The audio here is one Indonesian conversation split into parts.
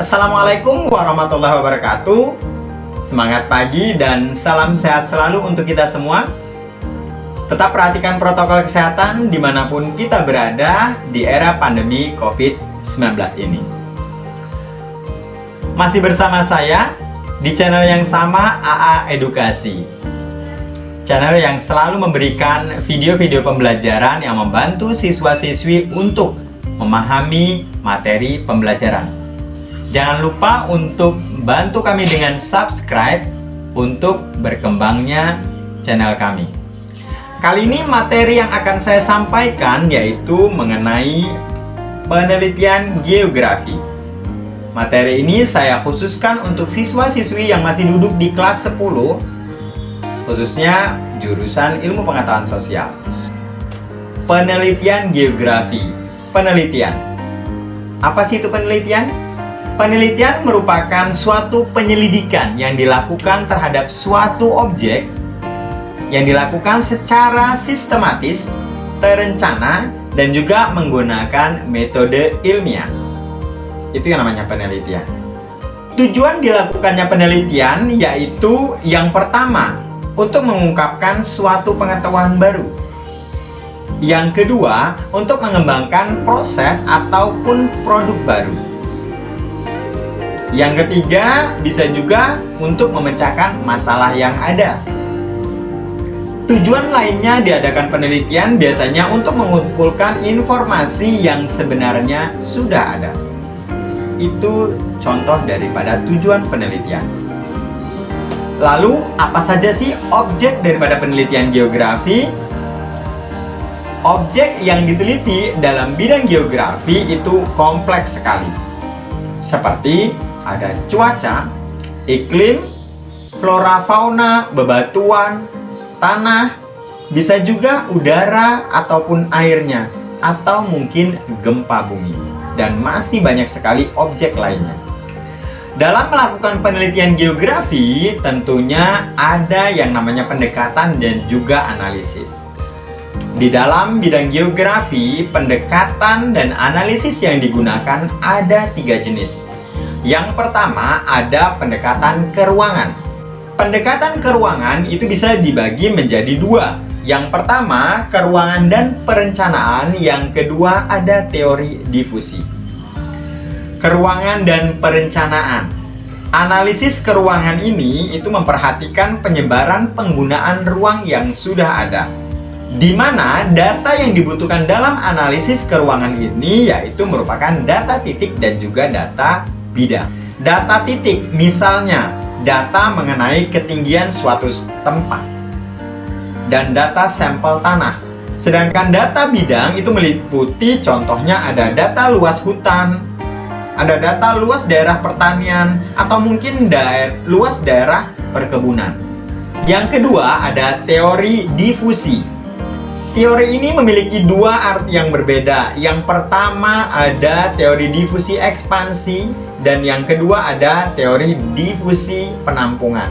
Assalamualaikum warahmatullahi wabarakatuh. Semangat pagi dan salam sehat selalu untuk kita semua. Tetap perhatikan protokol kesehatan dimanapun kita berada di era pandemi COVID-19 ini. Masih bersama saya di channel yang sama, AA Edukasi. Channel yang selalu memberikan video-video pembelajaran yang membantu siswa-siswi untuk memahami materi pembelajaran. Jangan lupa untuk bantu kami dengan subscribe untuk berkembangnya channel kami. Kali ini materi yang akan saya sampaikan yaitu mengenai penelitian geografi. Materi ini saya khususkan untuk siswa-siswi yang masih duduk di kelas 10, khususnya jurusan Ilmu Pengetahuan Sosial. Penelitian geografi. Penelitian. Apa sih itu penelitian? Penelitian merupakan suatu penyelidikan yang dilakukan terhadap suatu objek yang dilakukan secara sistematis, terencana, dan juga menggunakan metode ilmiah. Itu yang namanya penelitian. Tujuan dilakukannya penelitian yaitu yang pertama, untuk mengungkapkan suatu pengetahuan baru. Yang kedua, untuk mengembangkan proses ataupun produk baru. Yang ketiga, bisa juga untuk memecahkan masalah yang ada. Tujuan lainnya diadakan penelitian biasanya untuk mengumpulkan informasi yang sebenarnya sudah ada. Itu contoh daripada tujuan penelitian. Lalu, apa saja sih objek daripada penelitian geografi? Objek yang diteliti dalam bidang geografi itu kompleks sekali. Seperti ada cuaca, iklim, flora fauna, bebatuan, tanah, bisa juga udara ataupun airnya, atau mungkin gempa bumi, dan masih banyak sekali objek lainnya. Dalam melakukan penelitian geografi, tentunya ada yang namanya pendekatan dan juga analisis. Di dalam bidang geografi, pendekatan dan analisis yang digunakan ada 3 jenis. Yang pertama ada pendekatan keruangan. Pendekatan keruangan itu bisa dibagi menjadi 2. Yang pertama keruangan dan perencanaan, yang kedua ada teori difusi. Keruangan dan perencanaan. Analisis keruangan ini itu memperhatikan penyebaran penggunaan ruang yang sudah ada, di mana data yang dibutuhkan dalam analisis keruangan ini yaitu merupakan data titik dan juga data bidang. Data titik misalnya data mengenai ketinggian suatu tempat dan data sampel tanah. Sedangkan data bidang itu meliputi contohnya ada data luas hutan, ada data luas daerah pertanian, atau mungkin luas daerah perkebunan. Yang kedua ada teori difusi. Teori ini memiliki 2 arti yang berbeda. Yang pertama ada teori difusi ekspansi, dan yang kedua ada teori difusi penampungan.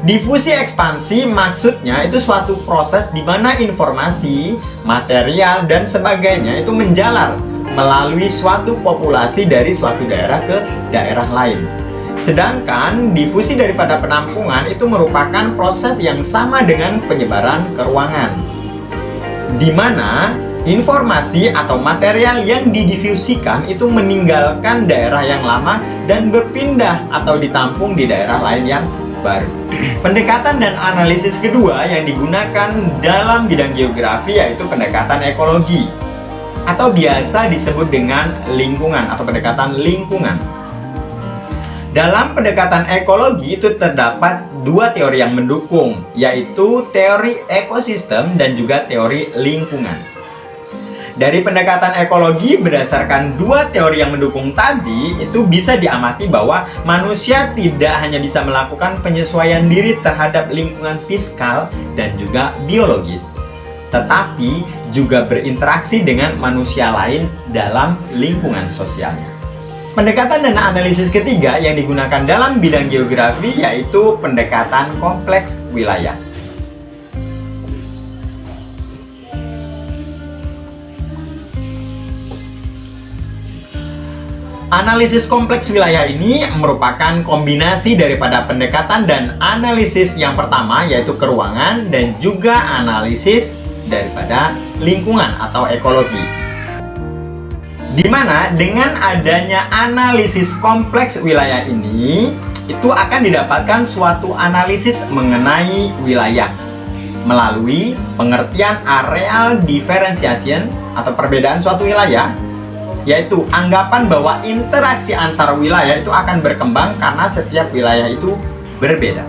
Difusi ekspansi maksudnya itu suatu proses di mana informasi, material, dan sebagainya itu menjalar melalui suatu populasi dari suatu daerah ke daerah lain. Sedangkan difusi daripada penampungan itu merupakan proses yang sama dengan penyebaran ke ruangan, di mana informasi atau material yang didifusikan itu meninggalkan daerah yang lama dan berpindah atau ditampung di daerah lain yang baru. Pendekatan dan analisis kedua yang digunakan dalam bidang geografi yaitu pendekatan ekologi, atau biasa disebut dengan lingkungan atau pendekatan lingkungan. Dalam pendekatan ekologi itu terdapat 2 teori yang mendukung, yaitu teori ekosistem dan juga teori lingkungan. Dari pendekatan ekologi berdasarkan 2 teori yang mendukung tadi, itu bisa diamati bahwa manusia tidak hanya bisa melakukan penyesuaian diri terhadap lingkungan fiskal dan juga biologis, tetapi juga berinteraksi dengan manusia lain dalam lingkungan sosialnya. Pendekatan dan analisis ketiga yang digunakan dalam bidang geografi yaitu pendekatan kompleks wilayah. Analisis kompleks wilayah ini merupakan kombinasi daripada pendekatan dan analisis yang pertama, yaitu keruangan, dan juga analisis daripada lingkungan atau ekologi. Di mana dengan adanya analisis kompleks wilayah ini, itu akan didapatkan suatu analisis mengenai wilayah melalui pengertian areal differentiation atau perbedaan suatu wilayah, yaitu anggapan bahwa interaksi antar wilayah itu akan berkembang karena setiap wilayah itu berbeda.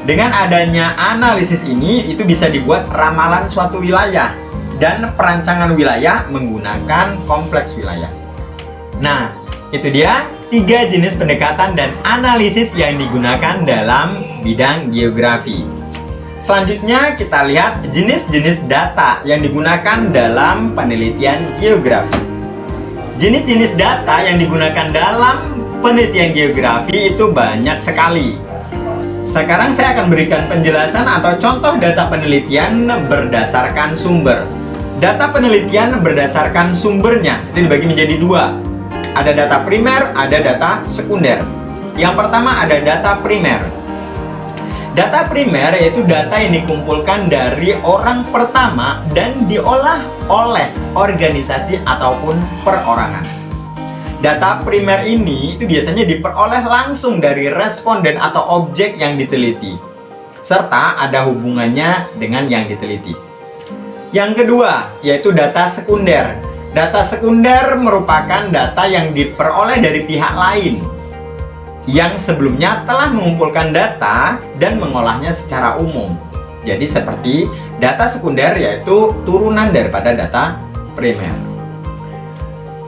Dengan adanya analisis ini, itu bisa dibuat ramalan suatu wilayah dan perancangan wilayah menggunakan kompleks wilayah. Nah, itu dia 3 jenis pendekatan dan analisis yang digunakan dalam bidang geografi. Selanjutnya kita lihat jenis-jenis data yang digunakan dalam penelitian geografi. Jenis-jenis data yang digunakan dalam penelitian geografi itu banyak sekali. Sekarang saya akan berikan penjelasan atau contoh data penelitian berdasarkan sumber. Data penelitian berdasarkan sumbernya itu dibagi menjadi 2. Ada data primer, ada data sekunder. Yang pertama ada data primer. Data primer yaitu data yang dikumpulkan dari orang pertama dan diolah oleh organisasi ataupun perorangan. Data primer ini itu biasanya diperoleh langsung dari responden atau objek yang diteliti, serta ada hubungannya dengan yang diteliti. Yang kedua yaitu data sekunder. Data sekunder merupakan data yang diperoleh dari pihak lain yang sebelumnya telah mengumpulkan data dan mengolahnya secara umum. Jadi seperti data sekunder yaitu turunan daripada data primer.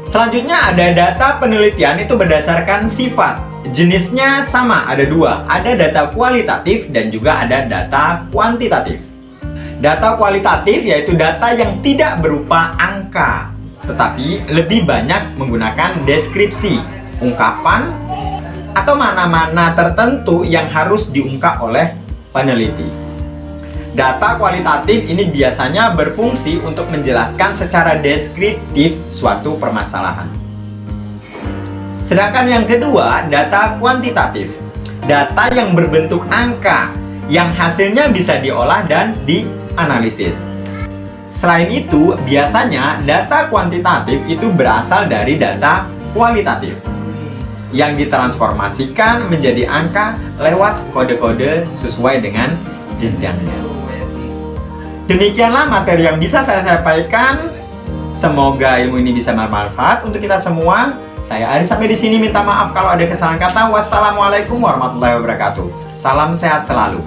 Selanjutnya ada data penelitian itu berdasarkan sifat. Jenisnya sama, ada 2. Ada data kualitatif dan juga ada data kuantitatif. Data kualitatif yaitu data yang tidak berupa angka, tetapi lebih banyak menggunakan deskripsi, ungkapan, atau mana-mana tertentu yang harus diungkap oleh peneliti. Data kualitatif ini biasanya berfungsi untuk menjelaskan secara deskriptif suatu permasalahan. Sedangkan yang kedua, data kuantitatif. Data yang berbentuk angka, yang hasilnya bisa diolah dan dianalisis. Selain itu, biasanya data kuantitatif itu berasal dari data kualitatif yang ditransformasikan menjadi angka lewat kode-kode sesuai dengan jenjangnya. Demikianlah materi yang bisa saya sampaikan. Semoga ilmu ini bisa bermanfaat untuk kita semua. Saya Ari sampai di sini, minta maaf kalau ada kesalahan kata. Wassalamualaikum warahmatullahi wabarakatuh. Salam sehat selalu.